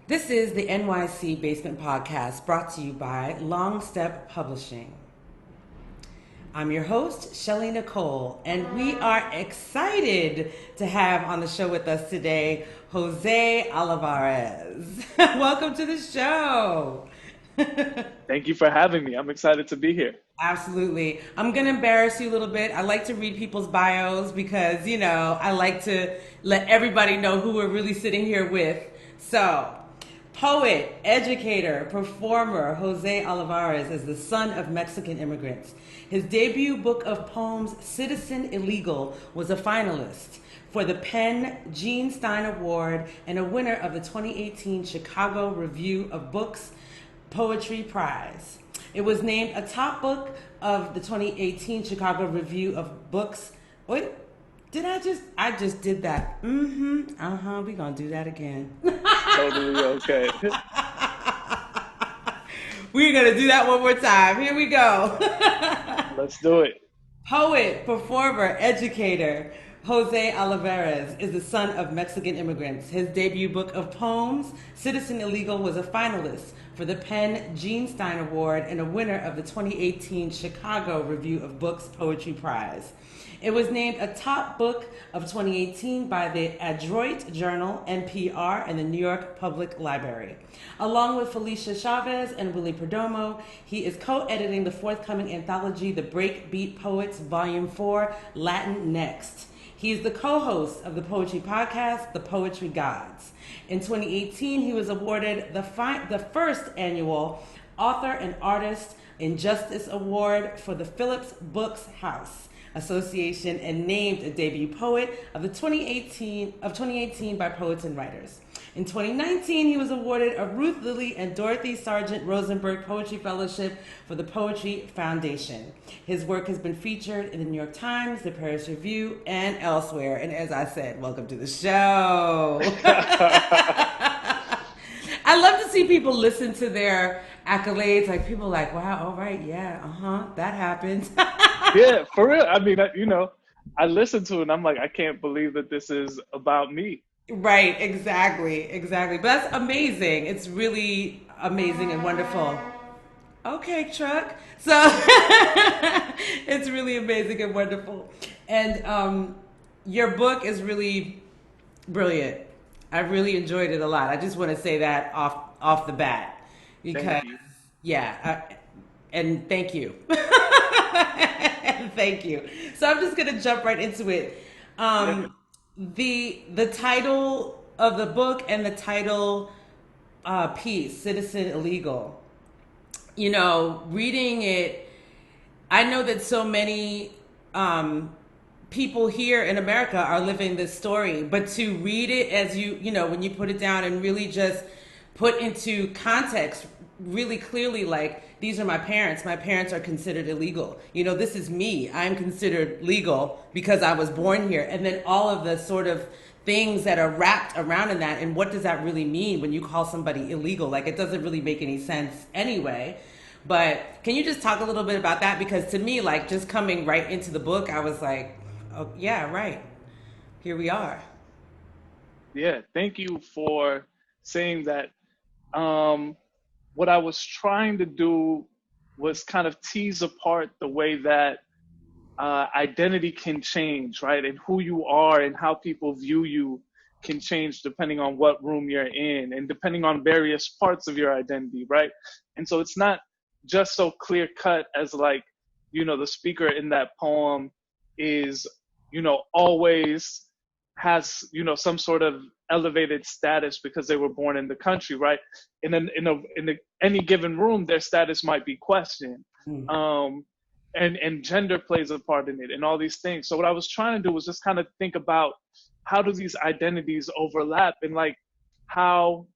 This is the NYC Basement Podcast brought to you by Long Step Publishing. I'm your host, Shelley Nicole, and we are excited to have on the show with us today, Jose Olivarez. Welcome to the show. Thank you for having me. I'm excited to be here. Absolutely. I'm going to embarrass you a little bit. I like to read people's bios because, I like to let everybody know who we're really sitting here with. So, poet, educator, performer, Jose Olivarez is the son of Mexican immigrants. His debut book of poems, Citizen Illegal, was a finalist for the PEN Gene Stein Award and a winner of the 2018 Chicago Review of Books Poetry Prize. It was named a top book of the 2018 Chicago Review of Books. Wait, I just did that. We're gonna do that again. Totally okay. We're gonna do that one more time. Here we go. Let's do it. Poet, performer, educator, Jose Olivarez is the son of Mexican immigrants. His debut book of poems, Citizen Illegal, was a finalist for the PEN Gene Stein Award and a winner of the 2018 Chicago Review of Books Poetry Prize. It was named a top book of 2018 by the Adroit Journal, NPR, and the New York Public Library. Along with Felicia Chavez and Willie Perdomo, he is co-editing the forthcoming anthology, The Breakbeat Poets, Volume 4, Latin Next. He is the co-host of the poetry podcast, The Poetry Gods. In 2018, he was awarded the first annual Author and Artist in Justice Award for the Phillips Books House Association and named a debut poet of 2018 by Poets and Writers. In 2019, he was awarded a Ruth Lilly and Dorothy Sargent Rosenberg Poetry Fellowship for the Poetry Foundation. His work has been featured in the New York Times, the Paris Review, and elsewhere. And as I said, welcome to the show. I love to see people listen to their accolades. Like people like, wow, all right, yeah, that happened. Yeah, for real. I mean, I listen to it and I'm like, I can't believe that this is about me. Right, exactly. But that's amazing. It's really amazing and wonderful. Okay, truck. So it's really amazing and wonderful. And your book is really brilliant. I really enjoyed it a lot. I just want to say that off the bat because Thank you. And thank you. And thank you. So I'm just gonna jump right into it. Yeah. The title of the book and the title piece, Citizen Illegal. Reading it, I know that so many people here in America are living this story, but to read it as when you put it down and really just put into context really clearly, like, these are my parents. My parents are considered illegal. This is me. I'm considered legal because I was born here. And then all of the sort of things that are wrapped around in that. And what does that really mean when you call somebody illegal? Like, it doesn't really make any sense anyway. But can you just talk a little bit about that? Because to me, like, just coming right into the book, I was like, oh, yeah, right. Here we are. Yeah. Thank you for saying that. What I was trying to do was kind of tease apart the way that identity can change, right? And who you are and how people view you can change depending on what room you're in and depending on various parts of your identity, right? And so it's not just so clear cut as like, the speaker in that poem is, always has, some sort of elevated status because they were born in the country, right? In any given room, their status might be questioned. And gender plays a part in it and all these things. So what I was trying to do was just kind of think about how do these identities overlap and like how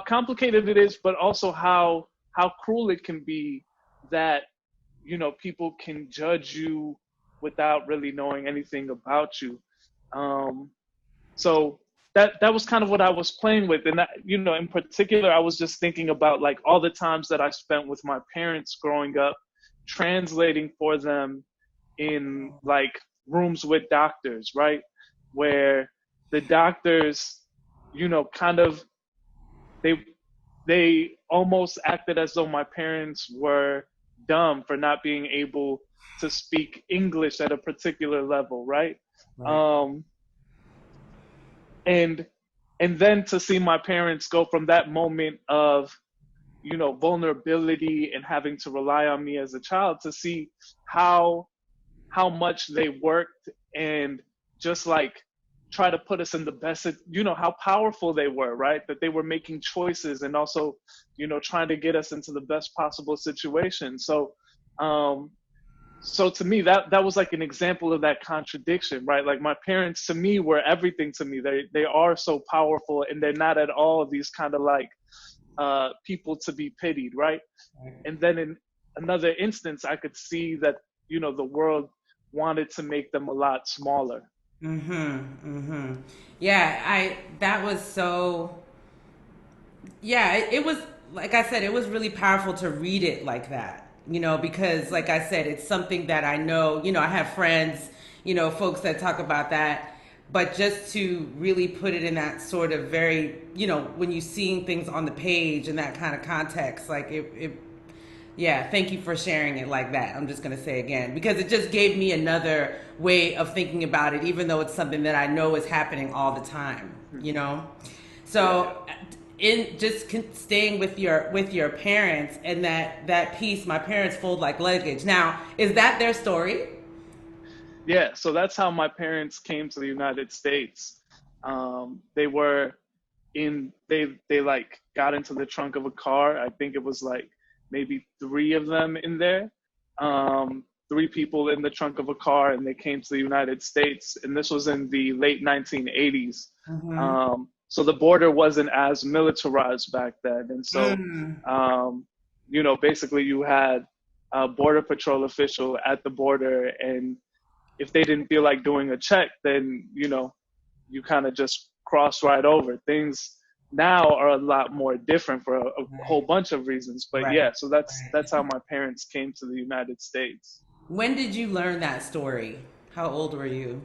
complicated it is, but also how cruel it can be that people can judge you without really knowing anything about you. Um, so that was kind of what I was playing with, and that, in particular, I was just thinking about like all the times that I spent with my parents growing up, translating for them in like rooms with doctors, right, where the doctors, kind of they they almost acted as though my parents were dumb for not being able to speak English at a particular level, right? Right. Um, and and then to see my parents go from that moment of vulnerability and having to rely on me as a child to see how much they worked and just like try to put us in the best, how powerful they were, right, that they were making choices and also trying to get us into the best possible situation. Um so to me, that was like an example of that contradiction, right? Like my parents to me were everything to me. They are so powerful, and they're not at all these kind of like people to be pitied, right? And then in another instance, I could see that the world wanted to make them a lot smaller. Yeah, I that was so yeah, it was like I said, it was really powerful to read it like that, because like I said, it's something that I know, I have friends, folks that talk about that, but just to really put it in that sort of very, when you seeing things on the page in that kind of context, like it yeah, thank you for sharing it like that. I'm just going to say again because it just gave me another way of thinking about it, even though it's something that I know is happening all the time. You know, Yeah. so in just staying with your parents and that piece, my parents fold like luggage. Now, is that their story? Yeah, so that's how my parents came to the United States. They were they like got into the trunk of a car. I think it was like maybe three of them in there, three people in the trunk of a car, and they came to the United States. And this was in the late 1980s. Mm-hmm. So the border wasn't as militarized back then, and so Mm. um, basically you had a border patrol official at the border, and if they didn't feel like doing a check, then you kind of just cross right over. Things now are a lot more different for a whole Right. bunch of reasons. But yeah, Right. so that's Right. how my parents came to the United States. When did you learn that story? How old were you?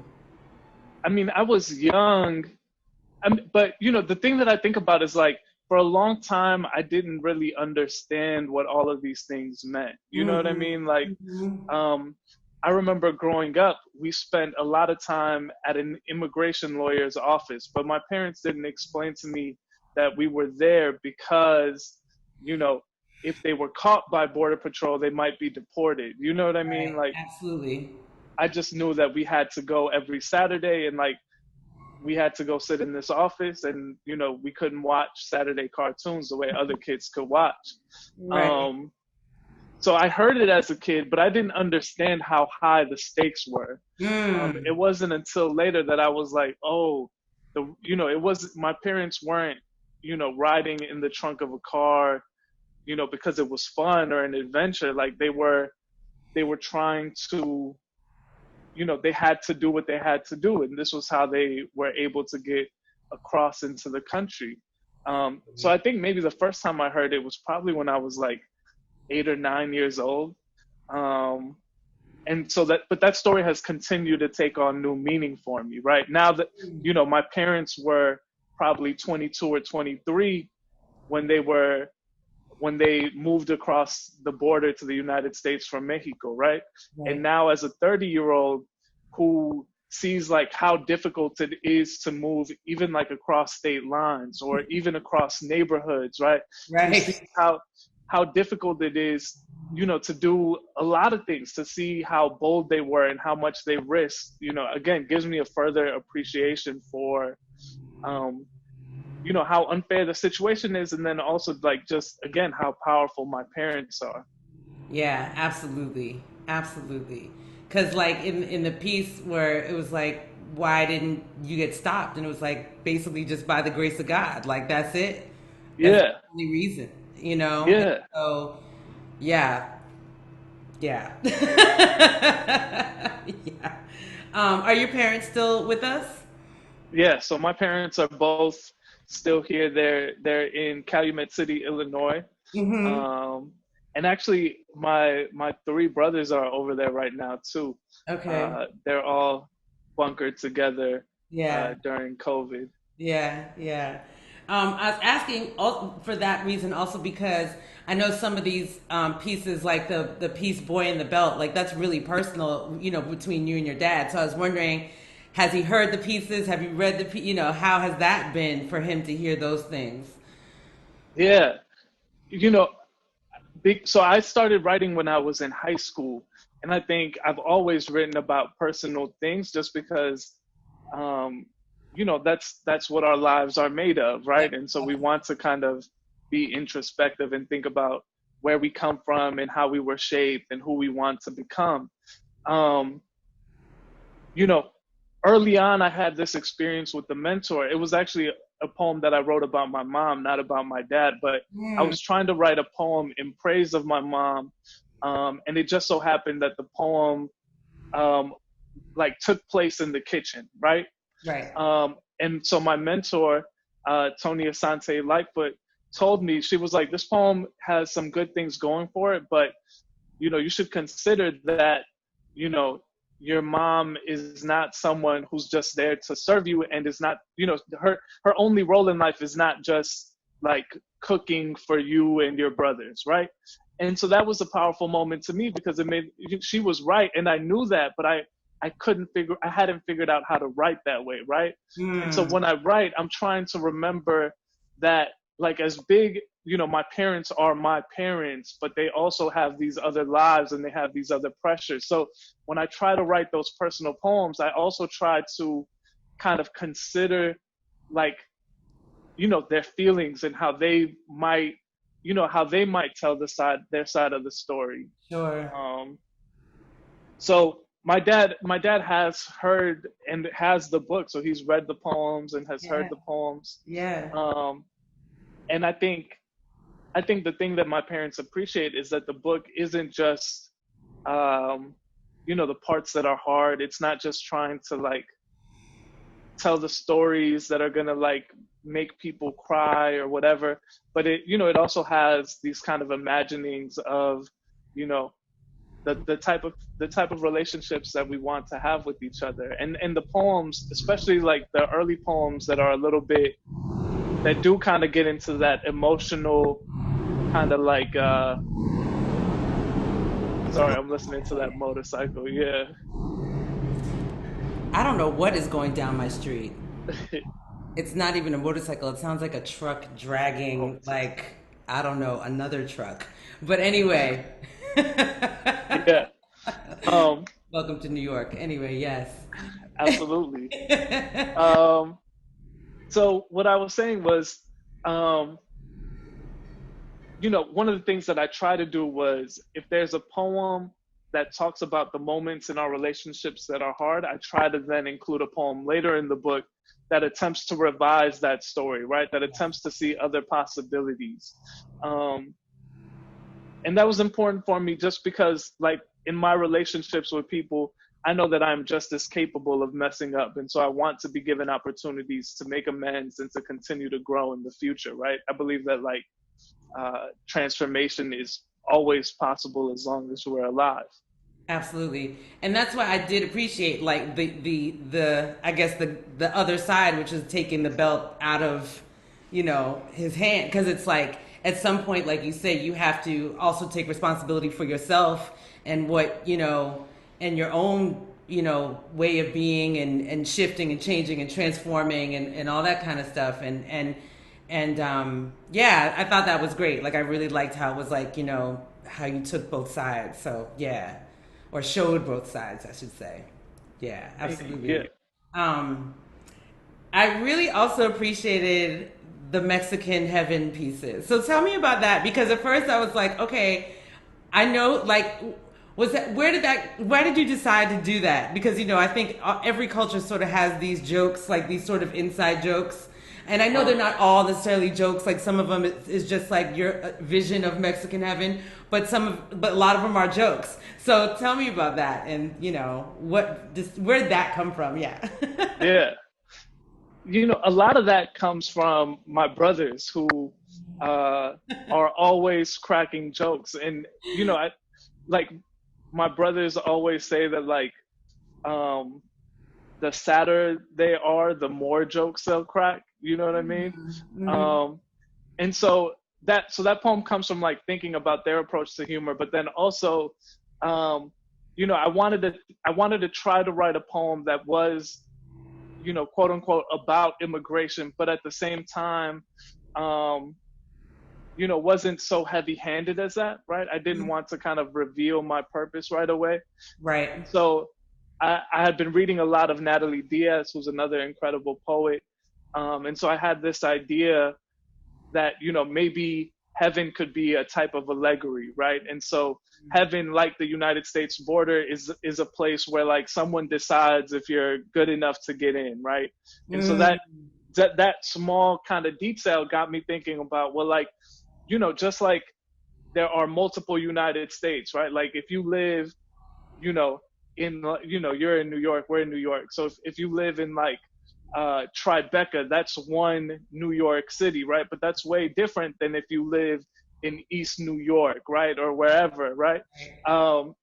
I mean, I was young, but the thing that I think about is like for a long time I didn't really understand what all of these things meant. You know what I Mm-hmm. mean? Like Mm-hmm. um, I remember growing up, we spent a lot of time at an immigration lawyer's office, but my parents didn't explain to me that we were there because, you know, if they were caught by Border Patrol, they might be deported. You know what I mean? Right. Like, Absolutely. I just knew that we had to go every Saturday and like we had to go sit in this office and, we couldn't watch Saturday cartoons the way other kids could watch. Right. Um, so I heard it as a kid, but I didn't understand how high the stakes were. It Mm. wasn't until later that I was like, oh, it was my parents weren't, riding in the trunk of a car, because it was fun or an adventure. Like they were trying to, they had to do what they had to do, and this was how they were able to get across into the country. So I think maybe the first time I heard it was probably when I was like 8 or 9 years old. Um, and so but that story has continued to take on new meaning for me, right? Now that, my parents were probably 22 or 23 when they moved across the border to the United States from Mexico, right? And Right. now as a 30-year-old who sees like how difficult it is to move even like across state lines or even across neighborhoods, right? Who sees Right. how difficult it is, to do a lot of things, to see how bold they were and how much they risked, again, gives me a further appreciation for um, how unfair the situation is, and then also like just again how powerful my parents are. Yeah, absolutely. Absolutely. Cuz like in the piece where it was like why didn't you get stopped? And it was like basically just by the grace of God. Like that's it. That's the Yeah, only reason, you know? And yeah, so yeah, yeah. Yeah. Are your parents still with us? yeah. So my parents are both still here. They're in Calumet City, Illinois. Mm-hmm. Um, and actually, my three brothers are over there right now too. Okay. They're all bunkered together Yeah. during COVID. Yeah, yeah. I was asking also for that reason, also because I know some of these pieces, like the piece "Boy in the Belt," like that's really personal, you know, between you and your dad. So I was wondering, has he heard the pieces? Have you read you know, how has that been for him to hear those things? Yeah, you know, so I started writing when I was in high school, and I think I've always written about personal things just because, um, that's what our lives are made of, Yeah. right? And so we want to kind of be introspective and think about where we come from and how we were shaped and who we want to become. Um, you know, Early on, I had this experience with the mentor. It was actually a poem that I wrote about my mom, not about my dad, but I Mm, was trying to write a poem in praise of my mom. And it just so happened that the poem, um, like took place in the kitchen, right? right. And so my mentor, Tony Asante Lightfoot, told me, she was like, this poem has some good things going for it, but you should consider that, you know, your mom is not someone who's just there to serve you, and is not, her only role in life is not just like cooking for you and your brothers, right? And so that was a powerful moment to me because it made, she was right, and I knew that, but I hadn't figured out how to write that way, right? And so Mm, when I write, I'm trying to remember that, like, as big, my parents are my parents, but they also have these other lives and they have these other pressures. So when I try to write those personal poems, I also try to kind of consider, like, their feelings and how they might tell their side of the story. sure. Um, so my dad has heard and has the book, so he's read the poems and has heard Yeah, the poems. yeah, Um, and I think the thing that my parents appreciate is that the book isn't just, um, the parts that are hard. It's not just trying to, like, tell the stories that are gonna, like, make people cry or whatever, but it also has these kind of imaginings of, you know, the type of relationships that we want to have with each other. And the poems, especially like the early poems that are a little bit, that do kind of get into that emotional kind of like, sorry, I'm listening to that motorcycle. Yeah. I don't know what is going down my street. It's not even a motorcycle. It sounds like a truck Oh, dragging, like, I don't know, another truck. But anyway, yeah. Um, welcome to New York. Anyway, yes. Absolutely. Um, so what I was saying was, um, one of the things that I try to do was, if there's a poem that talks about the moments in our relationships that are hard, I try to then include a poem later in the book that attempts to revise that story, right? That attempts to see other possibilities. Um, and that was important for me just because, like, in my relationships with people, I know that I'm just as capable of messing up, and so I want to be given opportunities to make amends and to continue to grow in the future, right? I believe that, like, transformation is always possible as long as we're alive. Absolutely. And that's why I did appreciate like the I guess the other side, which is taking the belt out of, you know, his hand, because it's like at some point, like you say, you have to also take responsibility for yourself and what, you know, and your own, you know, way of being and shifting and changing and transforming and all that kind of stuff. And yeah, I thought that was great. Like I really liked how it was like, you know, how you took both sides. So yeah, or showed both sides, I should say. Yeah, Yeah. absolutely. Um, I really also appreciated the Mexican heaven pieces. So tell me about that because at first I was like, okay, I know like Was that where did that? Why did you decide to do that? Because I think every culture sort of has these jokes, like these sort of inside jokes, and I know they're Uh, not all necessarily jokes. Like some of them is just like your vision of Mexican heaven, but but a lot of them are jokes. So tell me about that, and where'd that come from? Yeah. yeah. A lot of that comes from my brothers who are always cracking jokes. And, like my brothers always say that like um, the sadder they are, the more jokes they'll crack. You know what I mean? Hmm. Um, and so that poem comes from like thinking about their approach to humor, but then also, um, I wanted to try to write a poem that was quote unquote about immigration, but at the same time, um, wasn't so heavy handed as that, right? I didn't want to kind of reveal my purpose right away. Right. And so I had been reading a lot of Natalie Diaz, who's another incredible poet. And so I had this idea that maybe heaven could be a type of allegory, right? And so heaven, like the United States border, is a place where like someone decides if you're good enough to get in, right? And so Mm. that small kind of detail got me thinking about, well, like just like there are multiple United States, right? Like if you live you know, you're in New York, we're in New York. So if you live in like Tribeca, that's one New York City, right? But that's way different than if you live in East New York, right? Or wherever, right?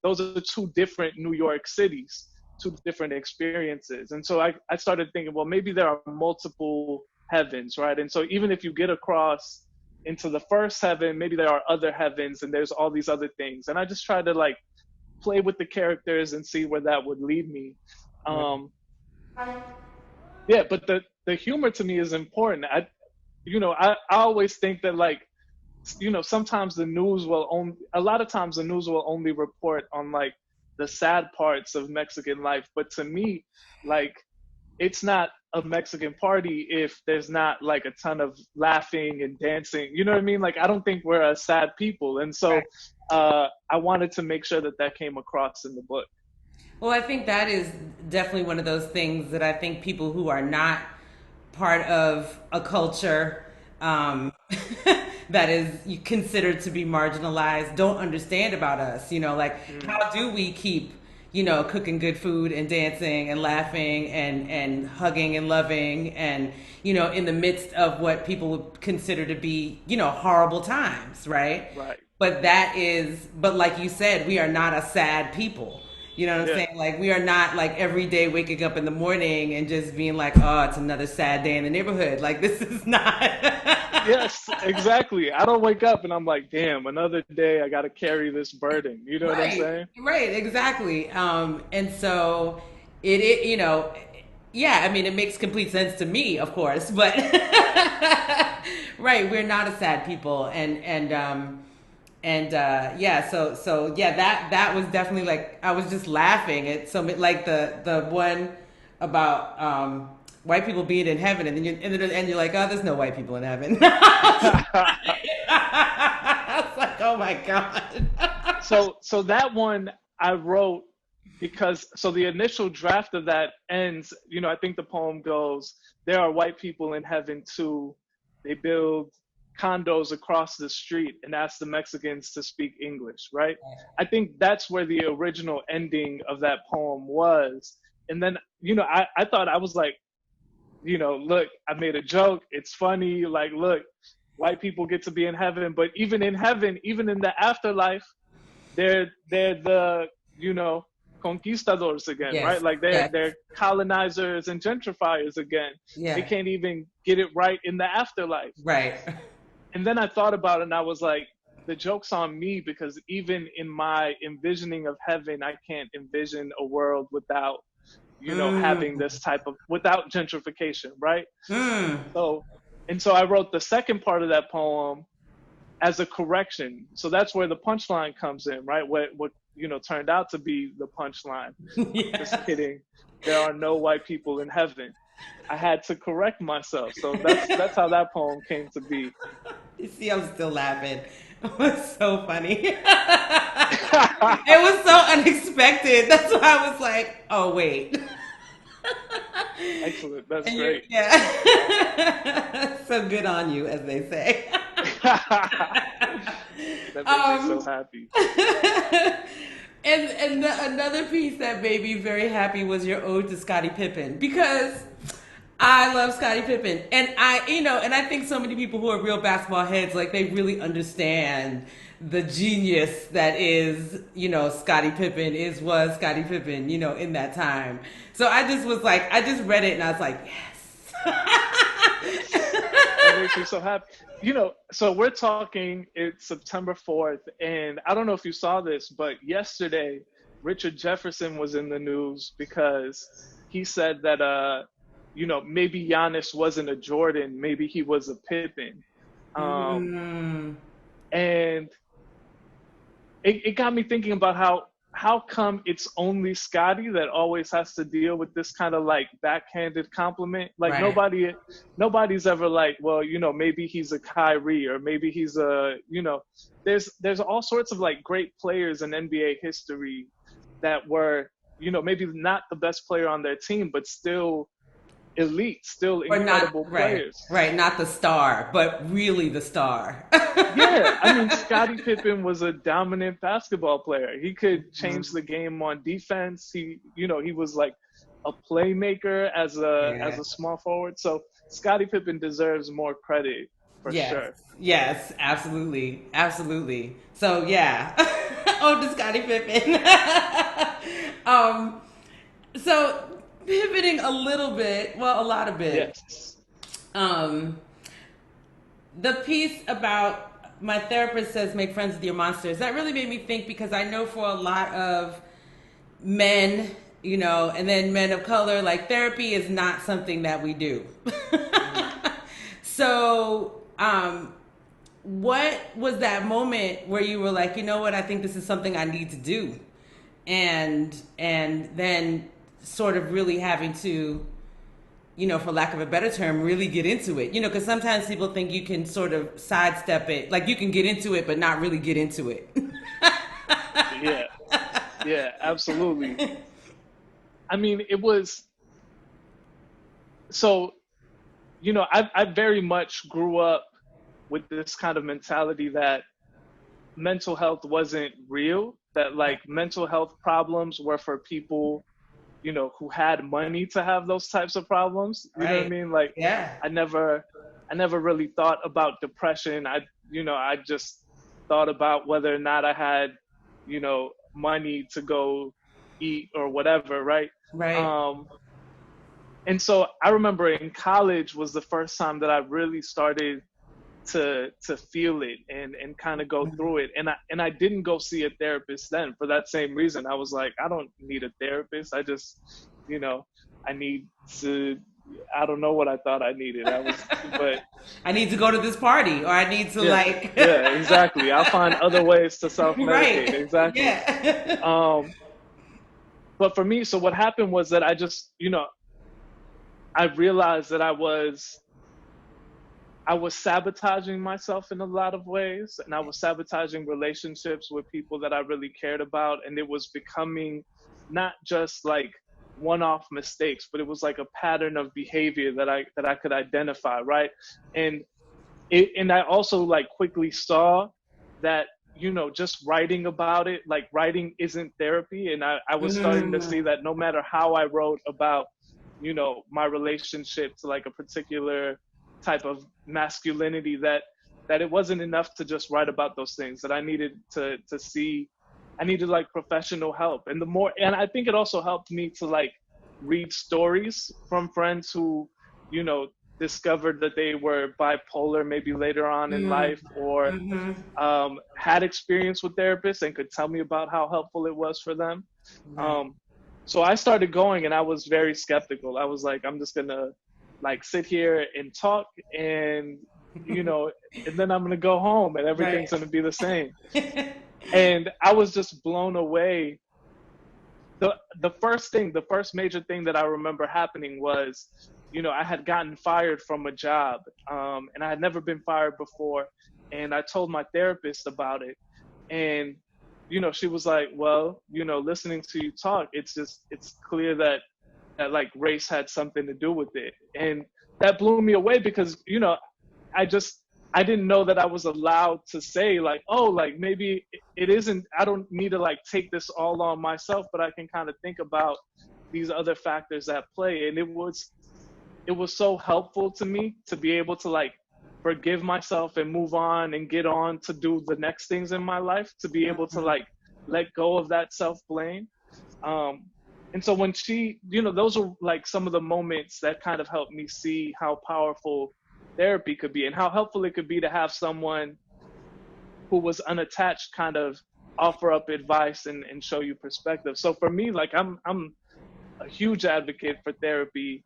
Those are two different New York cities, two different experiences. And so I started thinking, well, maybe there are multiple heavens, right? And so even if you get across into the first heaven, maybe there are other heavens and there's all these other things. And I just tried to like play with the characters and see where that would lead me. Um, yeah, but the humor to me is important. I always think that like sometimes the news will only a lot of times the news will only report on like the sad parts of Mexican life, but to me, like it's not a Mexican party if there's not like a ton of laughing and dancing. You know what I mean? Like I don't think we're a sad people, and so I wanted to make sure that that came across in the book. Well, I think that is definitely one of those things that I think people who are not part of a culture that is considered to be marginalized don't understand about us. Like Mm, how do we keep, cooking good food and dancing and laughing and hugging and loving and, in the midst of what people would consider to be, horrible times, right? right. But like you said, we are not a sad people. You know what I'm Yeah. saying? Like we are not like every day waking up in the morning and just being like, oh, it's another sad day in the neighborhood. Like this is not. Yes, exactly. I don't wake up and I'm like, damn, another day I got to carry this burden. You know what I'm Right, saying? right, exactly. And so yeah, I mean, it makes complete sense to me, of course, but right, we're not a sad people, and yeah, so yeah, that was definitely like I was just laughing at like the one about white people being in heaven, and you're like, oh, there's no white people in heaven. I was like, oh my god. So that one I wrote because so the initial draft of that ends, I think the poem goes, there are white people in heaven too. They build condos across the street and ask the Mexicans to speak English, right? I think that's where the original ending of that poem was. And then, I thought I was like, look, I made a joke. It's funny. Like, look, white people get to be in heaven, but even in heaven, even in the afterlife, they're the conquistadors again, Yes, right? Like yes, they're colonizers and gentrifiers again. They yeah, can't even get it right in the afterlife. right. And then I thought about it and I was like, the joke's on me because even in my envisioning of heaven, I can't envision a world without having Mm, this type of without gentrification, right? mm. So and so I wrote the second part of that poem as a correction. So that's where the punchline comes in, right? What turned out to be the punchline. Just Yes. kidding. There are no white people in heaven. I had to correct myself. So that's how that poem came to be. You see, I'm still laughing. It was so funny. It was so unexpected. That's why I was like, oh wait. Excellent. That's And you're great. yeah. So good on you, as they say. That makes me so um happy. another piece that made me very happy was your ode to Scottie Pippen, because I love Scottie Pippen, and I think so many people who are real basketball heads, like, they really understand the genius that is, Scottie Pippen was Scottie Pippen, in that time. So I just was like, I just read it and I was like, Yes. That makes me yes. so happy. So we're talking, it's September 4th, and I don't know if you saw this, but yesterday, Richard Jefferson was in the news because he said that, maybe Giannis wasn't a Jordan, maybe he was a Pippen. Um, Mm, and it got me thinking about how come it's only Scotty that always has to deal with this kind of like backhanded compliment? Like right. nobody's ever like, well, maybe he's a Kyrie or maybe he's a, there's all sorts of like great players in NBA history that were, maybe not the best player on their team, but still elite, still Or not, incredible right, players. right, not the star, but really the star. Yeah, I mean, Scottie Pippen was a dominant basketball player. He could change Mhm. the game on defense. He was like a playmaker as a Yeah. small forward. So Scottie Pippen deserves more credit for Yes. sure. Yes. Absolutely. Absolutely. So yeah. Oh, to Scottie Pippen. um. So pivoting a little bit, well, a lot of bit. Yes. Um. The piece about my therapist says make friends with your monsters, that really made me think, because I know for a lot of men, and then men of color, like, therapy is not something that we do. Mm. So, what was that moment where you were like, you know what, I think this is something I need to do, and then sort of really having to, for lack of a better term, really get into it, because sometimes people think you can sort of sidestep it, like you can get into it but not really get into it. Yeah. Yeah. Absolutely. I mean, it was so. I very much grew up with this kind of mentality that mental health wasn't real, that like mental health problems were for people, who had money to have those types of problems. You know what I Right. mean? Like Yeah. I never I never really thought about depression. I just thought about whether or not I had, money to go eat or whatever, right? Right. Um and so I remember in college was the first time that I really started to feel it and kind of go through it, and I didn't go see a therapist then for that same reason. I was like, I don't need a therapist. I just, you know I need to. I don't know what I thought I needed. But I need to go to this party, or I need to, yeah, like. yeah, exactly. I'll find other ways to self medicate. Right. Exactly. Yeah. um but for me, so what happened was that I just, I realized that I was sabotaging myself in a lot of ways, and I was sabotaging relationships with people that I really cared about, and it was becoming not just like one-off mistakes, but it was like a pattern of behavior that I could identify, right? And and I also like quickly saw that, just writing about it, like writing isn't therapy, and I was starting to see Mm, that no matter how I wrote about, my relationship to like a particular type of masculinity, that it wasn't enough to just write about those things, that I needed to see. I needed like professional help, and I think it also helped me to like read stories from friends who, you know discovered that they were bipolar maybe later on in mm, life, or mm-hmm. had experience with therapists and could tell me about how helpful it was for them. Right. Um, so I started going, and I was very skeptical. I was like, I'm just gonna like sit here and talk, and you know, and then I'm gonna go home, and everything's Right. gonna be the same. And I was just blown away. The first major thing that I remember happening was, I had gotten fired from a job, and I had never been fired before, and I told my therapist about it, and she was like, well, listening to you talk, it's clear that like race had something to do with it. And that blew me away because, I just, I didn't know that I was allowed to say like, oh, like maybe it isn't, I don't need to like take this all on myself, but I can kind of think about these other factors at play. And it was so helpful to me to be able to like forgive myself and move on and get on to do the next things in my life, to be able to like let go of that self blame. um and so when she, those are like some of the moments that kind of helped me see how powerful therapy could be and how helpful it could be to have someone who was unattached kind of offer up advice and show you perspective. So for me, like I'm a huge advocate for therapy.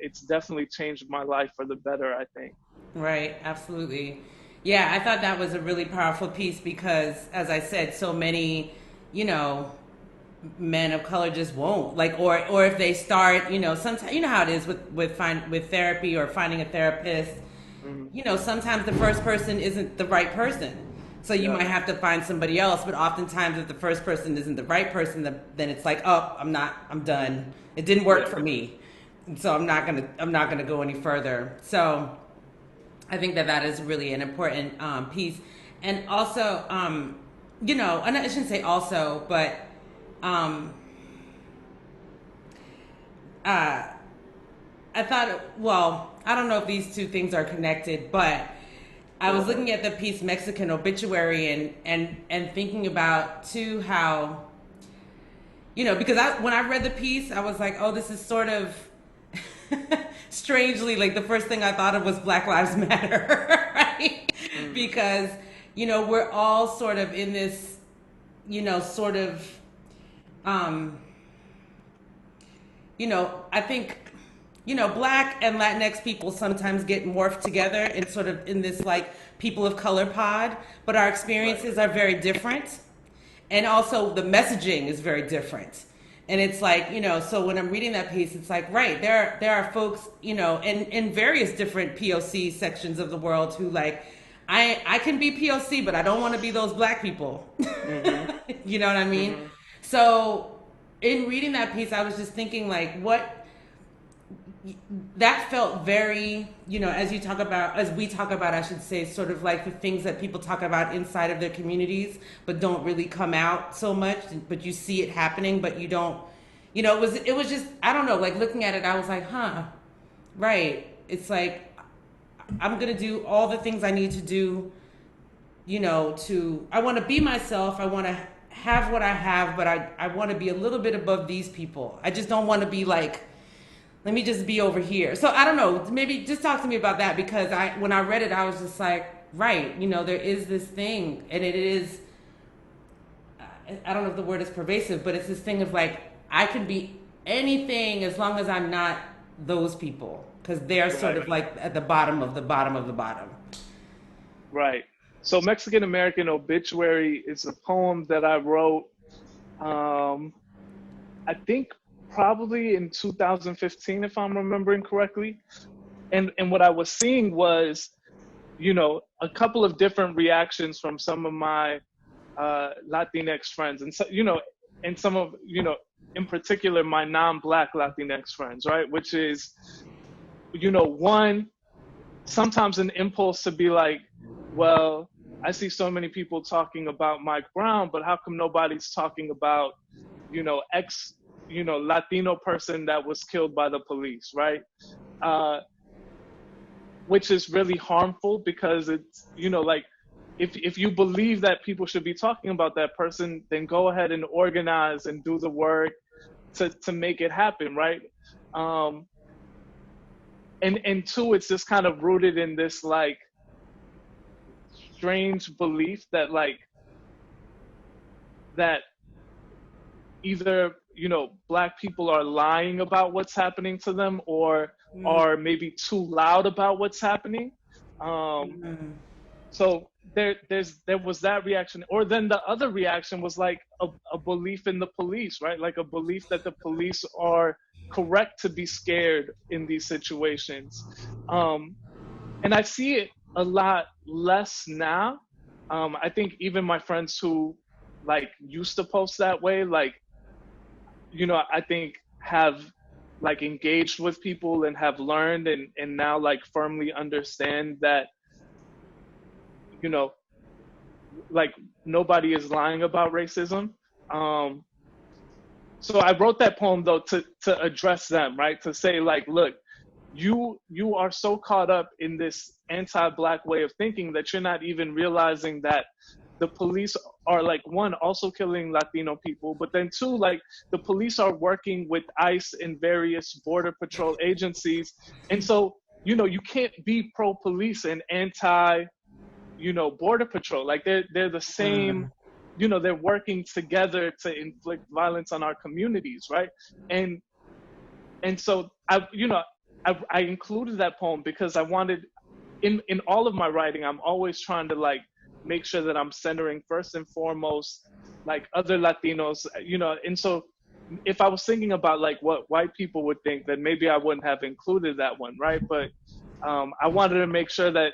It's definitely changed my life for the better, I think. Right, absolutely. Yeah, I thought that was a really powerful piece because, as I said, so many, you know, men of color just won't like, or if they start, sometimes you know how it is with therapy or finding a therapist. Hmm. Sometimes the first person isn't the right person, so you Yeah, might have to find somebody else. But oftentimes, if the first person isn't the right person, then it's like, oh, I'm done. It didn't work yeah, for me, so I'm not gonna go any further. So I think that is really an important piece. And also, and I shouldn't say also, but um, uh, I thought, well, I don't know if these two things are connected, but I was looking at the piece Mexican Obituary and thinking about too how, because when I read the piece, I was like, oh, this is sort of strangely like the first thing I thought of was Black Lives Matter, right? mm, Because, we're all sort of in this, sort of, um, I think, Black and Latinx people sometimes get morphed together in sort of in this like people of color pod, but our right, experiences are very different. And also the messaging is very different. And it's like, so when I'm reading that piece, it's like, right, there are folks, in various different POC sections of the world who like, I can be POC, but I don't want to be those Black people. hmm, You know what I mean? hmm, So in reading that piece, I was just thinking like, what that felt very, as we talk about, I should say, sort of like the things that people talk about inside of their communities, but don't really come out so much, but you see it happening, but you don't, it was just, I don't know, like looking at it, I was like, huh, right. It's like, I'm going to do all the things I need to do, I want to be myself. I want to have what I have, but I want to be a little bit above these people. I just don't want to be like, let me just be over here. So I don't know. Maybe just talk to me about that because when I read it, I was just like, right, there is this thing, and it is. I don't know if the word is pervasive, but it's this thing of like I can be anything as long as I'm not those people because they're sort right, of like at the bottom of the bottom of the bottom. right. So Mexican American Obituary is a poem that I wrote, um, I think probably in 2015, if I'm remembering correctly. And what I was seeing was, a couple of different reactions from some of my Latinx friends, and so, and some of, in particular, my non-Black Latinx friends, right? Which is, one, sometimes an impulse to be like, well, I see so many people talking about Mike Brown, but how come nobody's talking about, ex, Latino person that was killed by the police, right? Uh, which is really harmful because it's, like, if you believe that people should be talking about that person, then go ahead and organize and do the work to make it happen, right? Um, and two, it's just kind of rooted in this like strange belief that like that either Black people are lying about what's happening to them or are maybe too loud about what's happening. um so there was that reaction, or then the other reaction was like a belief in the police, right? Like a belief that the police are correct to be scared in these situations. um and I see it a lot less now. I think even my friends who like used to post that way, like, I think have like engaged with people and have learned and now like firmly understand that, you know, like nobody is lying about racism. Um, so I wrote that poem though to address them, right? To say like, look, you are so caught up in this anti-black way of thinking that you're not even realizing that the police are like, one, also killing Latino people, but then two, like the police are working with ICE and various border patrol agencies. And so, you can't be pro police and anti, border patrol. Like they're the same, they're working together to inflict violence on our communities, right? And so I included that poem because I wanted, in all of my writing, I'm always trying to like make sure that I'm centering first and foremost like other Latinos, and so if I was thinking about like what white people would think, then maybe I wouldn't have included that one, right? But I wanted to make sure that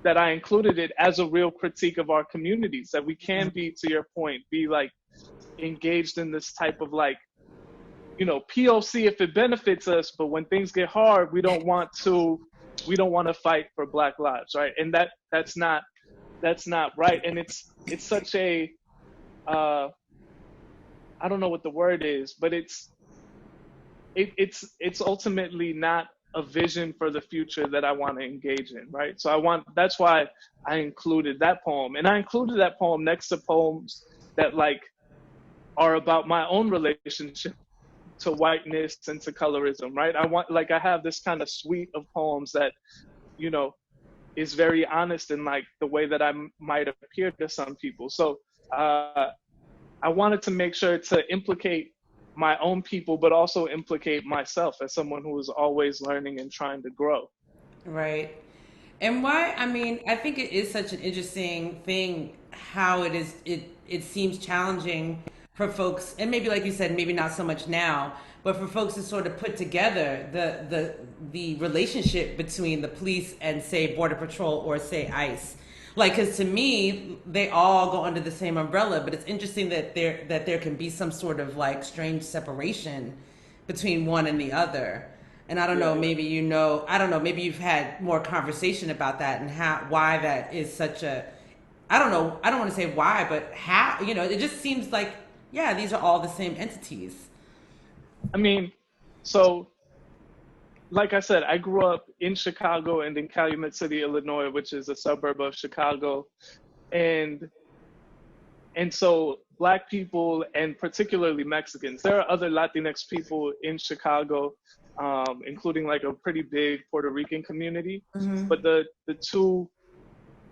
I included it as a real critique of our communities, that we can be, to your point, be like engaged in this type of like, POC if it benefits us, but when things get hard, we don't want to fight for Black lives, right? And that's not right. And it's such a I don't know what the word is, but it's ultimately not a vision for the future that I want to engage in, right? So that's why I included that poem. And I included that poem next to poems that like are about my own relationship to whiteness and to colorism, right? I have this kind of suite of poems that, is very honest in like the way that I might appear to some people. So I wanted to make sure to implicate my own people, but also implicate myself as someone who is always learning and trying to grow. Right. And why, I mean, I think it is such an interesting thing how it seems challenging for folks, and maybe like you said, maybe not so much now, but for folks to sort of put together the relationship between the police and say Border Patrol or say ICE. Like, because to me, they all go under the same umbrella, but it's interesting that there can be some sort of like strange separation between one and the other. And I don't know, maybe I don't know, maybe you've had more conversation about that and why that is such a, I don't know, I don't want to say why, but how, it just seems like, yeah, these are all the same entities. I mean, so like I said, I grew up in Chicago and in Calumet City, Illinois, which is a suburb of Chicago. And so Black people, and particularly Mexicans, there are other Latinx people in Chicago, including like a pretty big Puerto Rican community. Mm-hmm. But the two,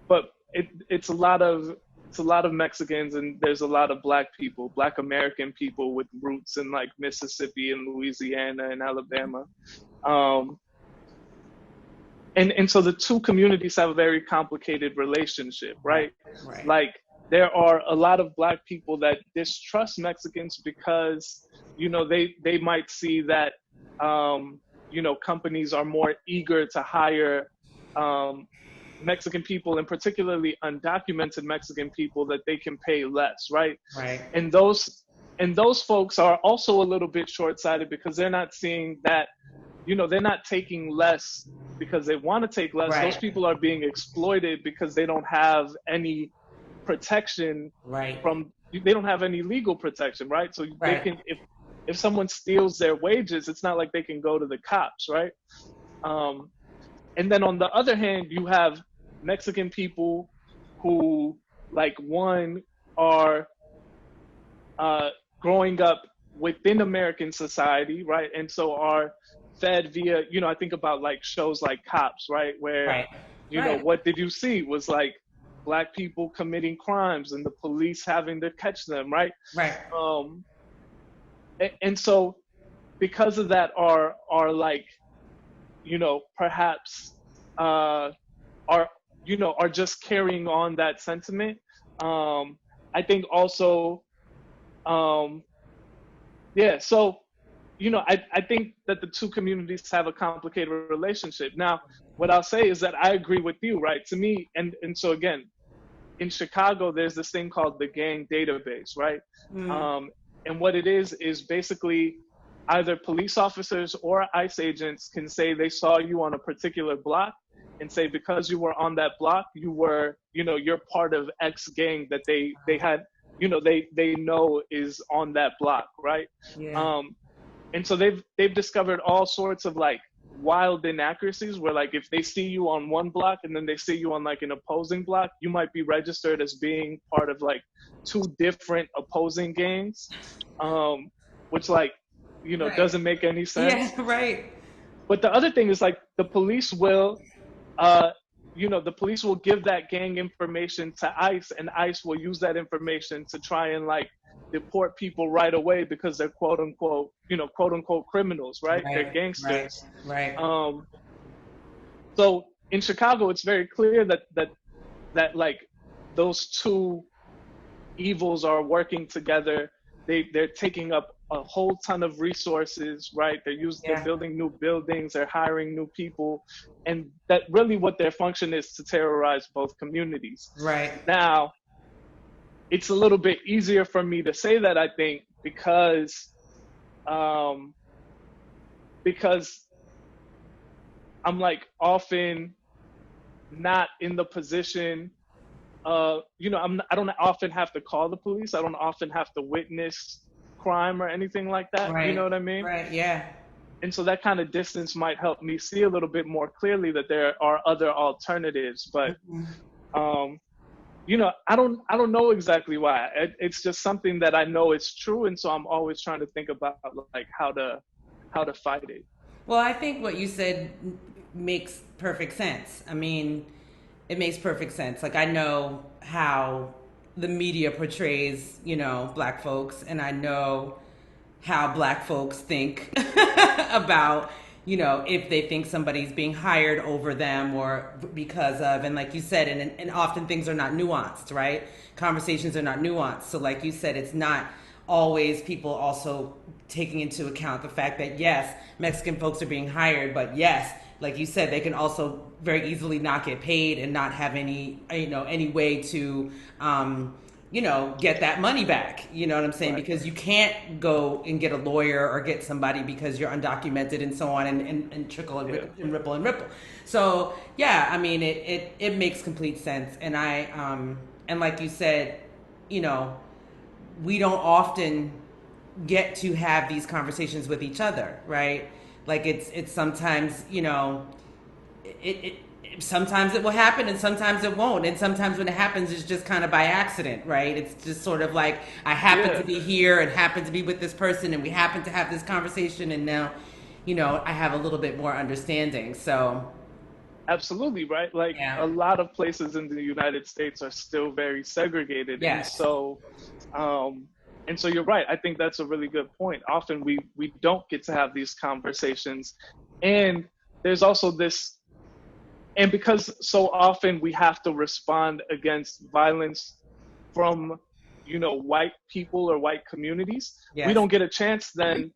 but it's a lot of Mexicans, and there's a lot of Black people, Black American people with roots in like Mississippi and Louisiana and Alabama. And so the two communities have a very complicated relationship, right? Right. Like there are a lot of Black people that distrust Mexicans because, they might see that, companies are more eager to hire Mexican people, and particularly undocumented Mexican people, that they can pay less, right? Right. And those folks are also a little bit short-sighted because they're not seeing that, they're not taking less because they want to take less. Right. Those people are being exploited because they don't have any protection they don't have any legal protection, right? So they can, if someone steals their wages, it's not like they can go to the cops, right? And then on the other hand, you have Mexican people who, like, one, are growing up within American society, right? And so are fed via, I think about like shows like Cops, right? Where, what did you see was like Black people committing crimes and the police having to catch them, right? Right. And so because of that are like, perhaps are just carrying on that sentiment. I think also, so, I think that the two communities have a complicated relationship. Now, what I'll say is that I agree with you, right? To me, and so again, in Chicago, there's this thing called the gang database, right? Mm. And what it is basically either police officers or ICE agents can say they saw you on a particular block and say because you were on that block, you were, you're part of X gang that they had, they know is on that block, right? Yeah. Um, and so they've discovered all sorts of like wild inaccuracies where like if they see you on one block and then they see you on like an opposing block, you might be registered as being part of like two different opposing gangs, which like Right. doesn't make any Yeah. sense. Right. But the other thing is like uh the police will give that gang information to ICE, and ICE will use that information to try and like deport people right away because they're quote unquote criminals, right? They're Right. Right. gangsters. Right. Um, so in Chicago, it's very clear that like those two evils are working together. They're taking up a whole ton of resources, right? They're Yeah. building new buildings, they're hiring new people, and that really what their function is to terrorize both communities. Right. Now, it's a little bit easier for me to say that, I think, um because I'm like often not in the position, I don't often have to call the police. I don't often have to witness crime or anything like that. You know Right. what I mean? Right. Yeah. And so that kind of distance might help me see a little bit more clearly that there are other alternatives. But Mhm. um, I don't know exactly why. It's just something that I know is true, and so I'm always trying to think about like how to fight it. Well, I think what you said makes perfect sense. I mean, it makes perfect sense. Like I know how the media portrays, black folks, and I know how black folks think about, if they think somebody's being hired over them or because of, and like you said, and often things are not nuanced, right? Conversations are not nuanced. So like you said, it's not always people also taking into account the fact that yes, Mexican folks are being hired, but yes, like you said, they can also very easily not get paid and not have any way to get that money back. You know what I'm saying? Right. Because you can't go and get a lawyer or get somebody because you're undocumented and so on, and trickle and, Yeah. and ripple and ripple. So yeah, I mean it makes complete sense. And and like you said, you know, we don't often get to have these conversations with each other, right? Like it's sometimes, it sometimes it will happen and sometimes it won't, and sometimes when it happens it's just kind of by accident, right? It's just sort of like I happen to Yeah. be here and happen to be with this person and we happen to have this conversation, and now I have a little bit more understanding. So Absolutely, right? Like yeah. a lot of places in the United States are still very segregated, Yes. um, and so you're right. I think that's a really good point. Often we don't get to have these conversations, and there's also this, and because so often we have to respond against violence from white people or white communities, we Yes. don't get a chance then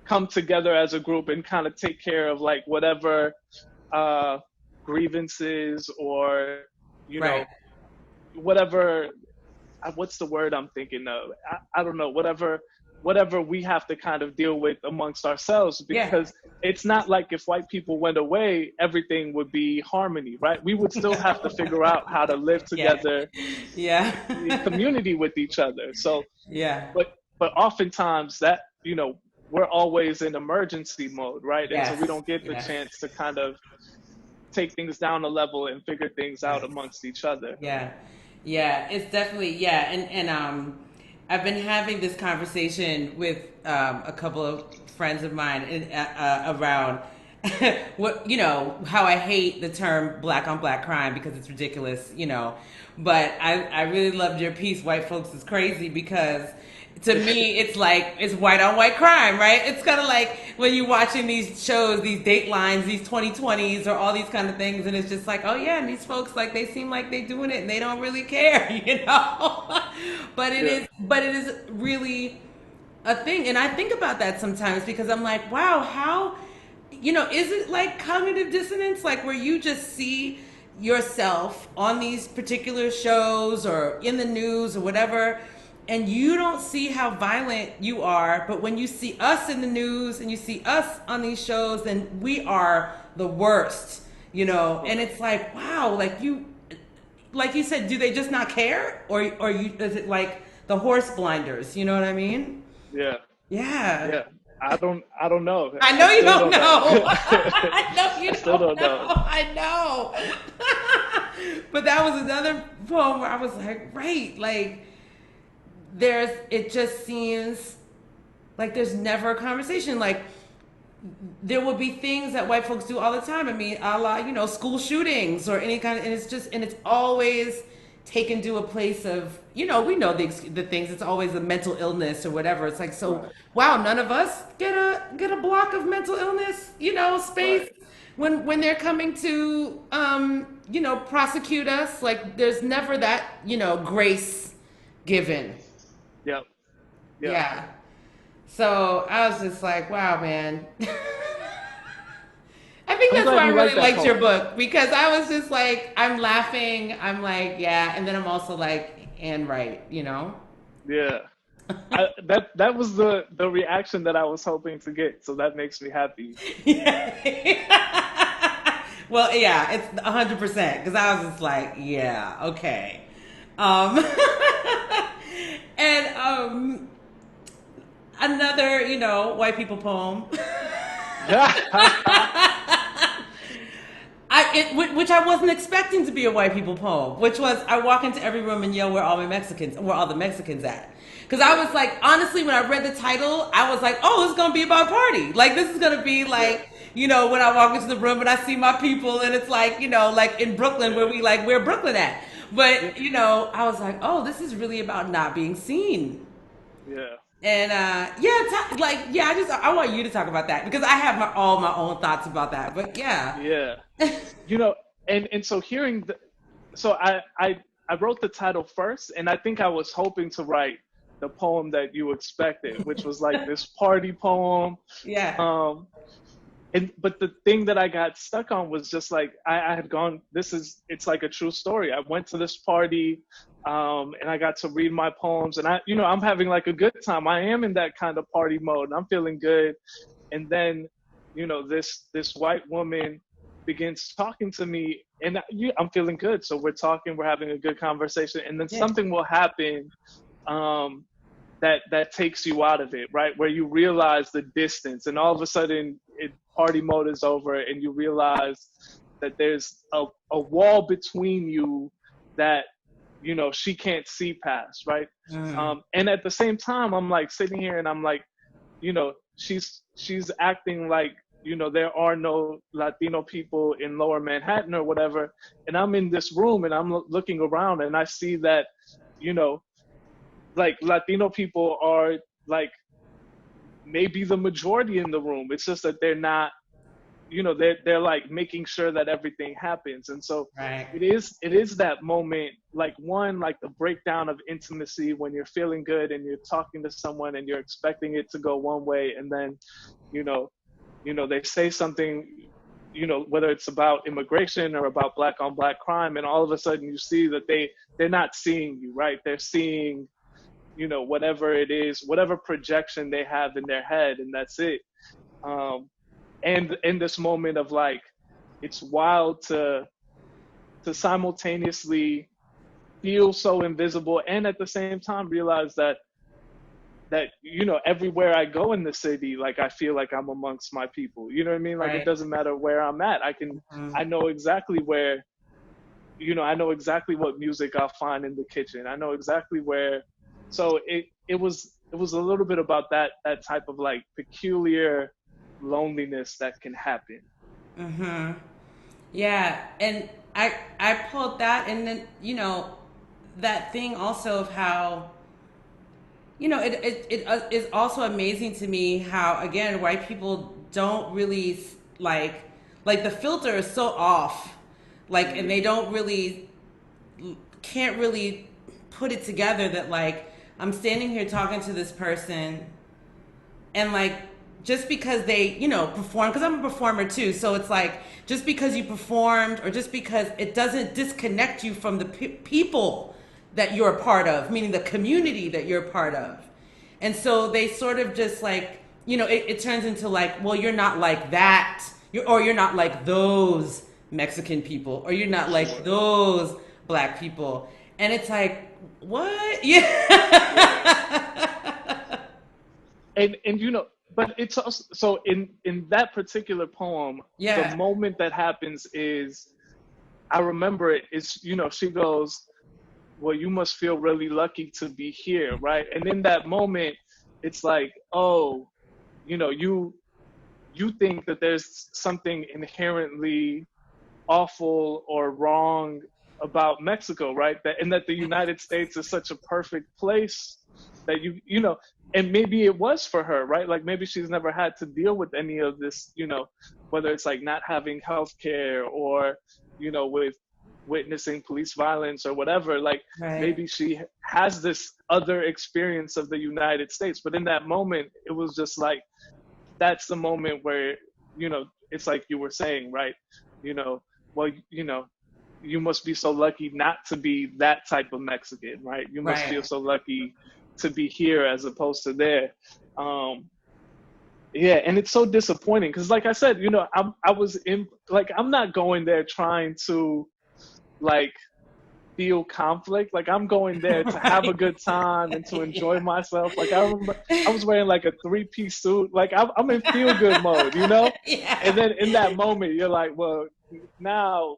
come together as a group and kind of take care of like whatever uh, grievances or you Right. know whatever, what's the word I'm thinking of? I don't know, whatever we have to kind of deal with amongst ourselves, Yeah. because it's not like if white people went away everything would be harmony, right? We would still have to figure out how to live Yeah. together Yeah. in community with each other. So Yeah. but oftentimes that we're always in emergency mode, right? And so we Yes. don't get the Yes. chance to kind of take things down a level and figure things out Right. amongst each other. Yeah, yeah, it's definitely, yeah, and I've been having this conversation with a couple of friends of mine around what how I hate the term black on black crime because it's ridiculous, but I really loved your piece. White folks is crazy because to me it's like it's white on white crime, right? It's kind of like when you're watching these shows, these datelines, these 2020s or all these kind of things, and it's just like, oh yeah, and these folks, like, they seem like they doing it and they don't really care, but Yeah. it is really a thing. And I think about that sometimes because I'm like, wow, how, is it like cognitive dissonance, like where you just see yourself on these particular shows or in the news or whatever, and you don't see how violent you are, but when you see us in the news and you see us on these shows, then we are the worst, you know. And it's like, wow, like you said, do they just not care, or you, is it like the horse blinders, you know what I mean? Yeah. Yeah. Yeah. I don't know. I I know you still don't don't know. know. I know you I still don't don't know. know. I know. But that was another poem where I was like, right, like it just seems like there's never a conversation. Like there will be things that white folks do all the time. I mean, a la, you know, school shootings or any kind of, and it's always taken to a place of, you know, we know the things. It's always a mental illness or whatever. It's like, so Right. wow, none of us get a block of mental illness, you know, space Right. when they're coming to, you know, prosecute us. Like there's never that, you know, grace given. Yep. Yep. Yeah. So I was just like, wow, man. I think I'm that's why glad I you like really that liked your poem. book, because I was just like, I'm laughing. I'm like, yeah. And then I'm also like, and right, you know? Yeah. That was the reaction that I was hoping to get, so that makes me happy. Yeah. Well, yeah, it's 100% because I was just like, yeah, okay. Um, and another, you know, white people poem. Which I wasn't expecting to be a white people poem, which was I walk into every room and yell, where all the Mexicans at? Because I was like, honestly, when I read the title, I was like, oh, it's gonna be about party. Like this is gonna be Yeah. like, you know, when I walk into the room and I see my people, and it's like, you know, like in Brooklyn where Yeah. we like where Brooklyn at. Yeah. But you know, I was like, oh, this is really about not being seen. Yeah. And yeah, like yeah, I want you to talk about that because I have all my own thoughts about that. But yeah. Yeah. You know, and so hearing so I wrote the title first, and I think I was hoping to write the poem that you expected, which was like this party poem. Yeah. Um, and but the thing that I got stuck on was just like I had gone. It's like a true story. I went to this party, and I got to read my poems, and I'm having like a good time. I am in that kind of party mode, and I'm feeling good. And then, this white woman begins talking to me, and I'm feeling good. So we're talking, we're having a good conversation, and then Yeah. something will happen. That takes you out of it, right? Where you realize the distance, and all of a sudden, party mode is over, and you realize that there's a wall between you that she can't see past, right? Mm. And at the same time, I'm like sitting here, and I'm like, she's acting like there are no Latino people in Lower Manhattan or whatever, and I'm in this room, and I'm looking around, and I see that you know like Latino people are like maybe the majority in the room. It's just that they're not, they're like making sure that everything happens. And so Right. it is that moment, like one, like the breakdown of intimacy when you're feeling good and you're talking to someone and you're expecting it to go one way, and then, you know, they say something, whether it's about immigration or about black on black crime, and all of a sudden you see that they're not seeing you, right? They're seeing whatever it is, whatever projection they have in their head, and that's it. And in this moment of like, it's wild to simultaneously feel so invisible, and at the same time realize that everywhere I go in the city, like I feel like I'm amongst my people. You know what I mean? Like it Right. doesn't matter where I'm at. Mhm. I know exactly where, I know exactly what music I'll find in the kitchen. I know exactly where. So it was a little bit about that type of like peculiar loneliness that can happen. Mhm. Yeah, and I pulled that, and then that thing also of how it is also amazing to me how again white people don't really like the filter is so off, like, and Mm, they don't really can't really put it together that like I'm standing here talking to this person and like just because they, perform, because I'm a performer too. So it's like, just because you performed or just because it doesn't disconnect you from the people that you're a part of, meaning the community that you're a part of. And so they sort of just like, it turns into like, well, you're not like that. Or you're not like those Mexican people, or you're not like Sure. those black people. And it's like, what? Yeah. Yeah. And but it's also, so in that particular poem, the Yeah. moment that happens is, I remember it is, she goes, well, you must feel really lucky to be here, right? And in that moment, it's like, oh, you think that there's something inherently awful or wrong about Mexico, right? And that the United States is such a perfect place that and maybe it was for her, right? Like maybe she's never had to deal with any of this, whether it's like not having health care or, with witnessing police violence or whatever. Like Right. maybe she has this other experience of the United States. But in that moment, it was just like, that's the moment where, it's like you were saying, right? You know, well, you must be so lucky not to be that type of Mexican, right? You must feel Right. so lucky to be here as opposed to there. Yeah, and it's so disappointing because, like I said, I was in, like, I'm not going there trying to like feel conflict. Like I'm going there to have a Right. good time and to enjoy Yeah. myself. Like I remember I was wearing like a three-piece suit. Like I'm in feel good mode, you know? And Yeah. then in that moment, you're like, well, now,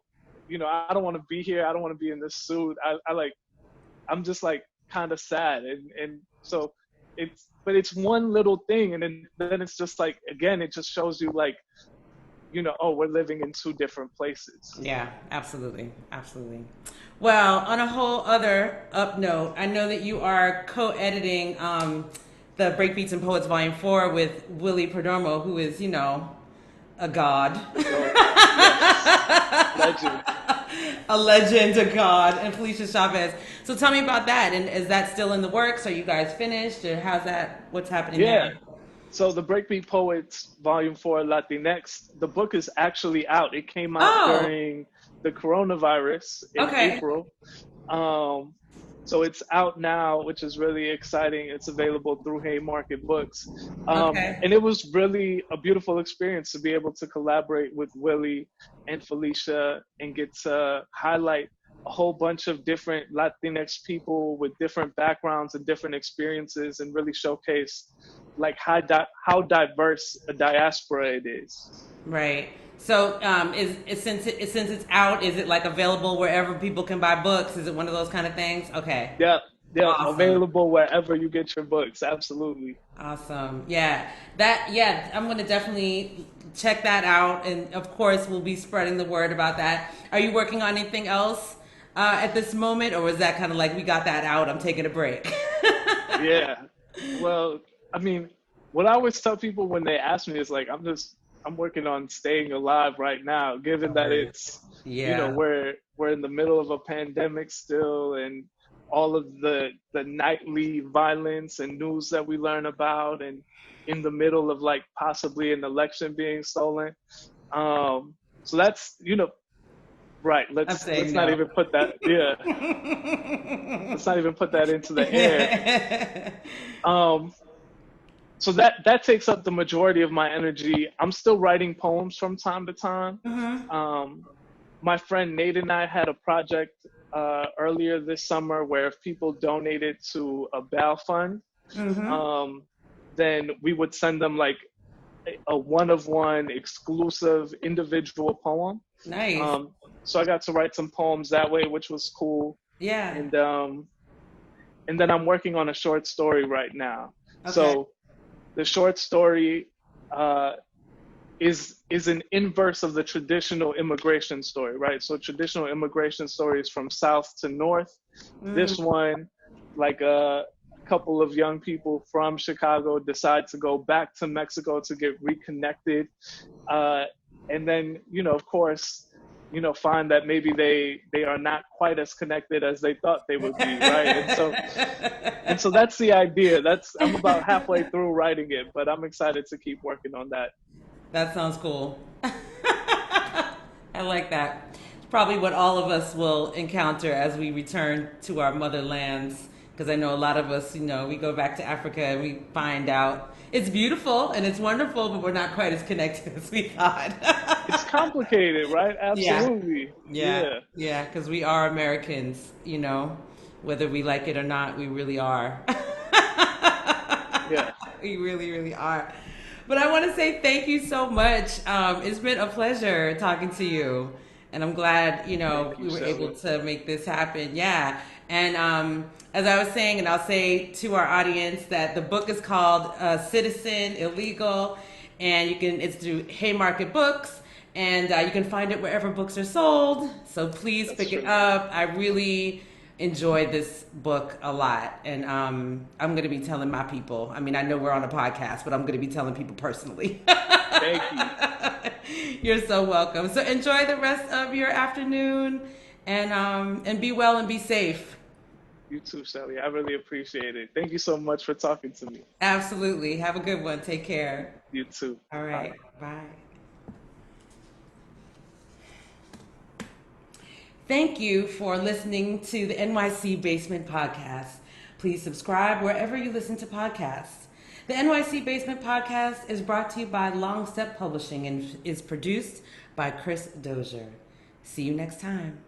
I don't want to be here. I don't want to be in this suit. I like, I'm just like kind of sad. And so but it's one little thing. And then it's just like, again, it just shows you like, oh, we're living in two different places. Yeah, absolutely. Absolutely. Well, on a whole other up note, I know that you are co-editing the Breakbeats and Poets Volume 4 with Willie Perdomo, who is, a god. The GOAT. Yes. Legend. A legend, a god, and Felicia Chavez. So tell me about that. And is that still in the works? Are you guys finished? Or what's happening Yeah. there? So the Breakbeat Poets Volume 4 Latinx, the book is actually out. It came out Oh, during the coronavirus in okay. April. Um, so it's out now, which is really exciting. It's available through Haymarket Books. Okay. And it was really a beautiful experience to be able to collaborate with Willie and Felicia and get to highlight a whole bunch of different Latinx people with different backgrounds and different experiences and really showcase like how diverse a diaspora it is. Right. So, since it's out, is it like available wherever people can buy books? Is it one of those kind of things? Okay. Yep, yep, Awesome. available wherever you get your books. Absolutely. Awesome. Yeah. Yeah, I'm going to definitely check that out. And of course, we'll be spreading the word about that. Are you working on anything else at this moment? Or was that kind of like, we got that out, I'm taking a break? Yeah. Well, I mean, what I always tell people when they ask me is like, I'm working on staying alive right now, given that Right. it's, Yeah. we're in the middle of a pandemic still, and all of the nightly violence and news that we learn about, and in the middle of like possibly an election being stolen. So that's, right. I'm Let's saying not no. even put that. Yeah. Let's not even put that into the air. Um, so that takes up the majority of my energy. I'm still writing poems from time to time. Hmm. Um, my friend Nate and I had a project earlier this summer where if people donated to a bail fund, Hmm. um, then we would send them like a one of one exclusive individual poem. Nice. Um, so I got to write some poems that way, which was cool. Yeah. And then I'm working on a short story right now. Okay. So the short story uh, is an inverse of the traditional immigration story, right? So traditional immigration stories from south to north. This Mm, one, like a couple of young people from Chicago decide to go back to Mexico to get reconnected, uh, and then of course find that maybe they are not quite as connected as they thought they would be, right? And so that's the idea. I'm about halfway through writing it, but I'm excited to keep working on that. That sounds cool. I like that. It's probably what all of us will encounter as we return to our motherlands. Because I know a lot of us, we go back to Africa and we find out it's beautiful and it's wonderful, but we're not quite as connected as we thought. It's complicated, right? Absolutely. Yeah, because we are Americans, whether we like it or not, we really are. Yeah. We really, really are. But I want to say thank you so much. It's been a pleasure talking to you. And I'm glad, we were able to make this happen. Yeah. And as I was saying, and I'll say to our audience that the book is called Citizen Illegal. And it's through Haymarket Books. And you can find it wherever books are sold. So please pick it up. I really enjoyed this book a lot. And I'm going to be telling my people. I mean, I know we're on a podcast, but I'm going to be telling people personally. Thank you. You're so welcome. So enjoy the rest of your afternoon and be well and be safe. You too, Shelley. I really appreciate it. Thank you so much for talking to me. Absolutely. Have a good one. Take care. You too. All right. Bye. Thank you for listening to the NYC Basement Podcast. Please subscribe wherever you listen to podcasts. The NYC Basement Podcast is brought to you by Long Step Publishing and is produced by Chris Dozier. See you next time.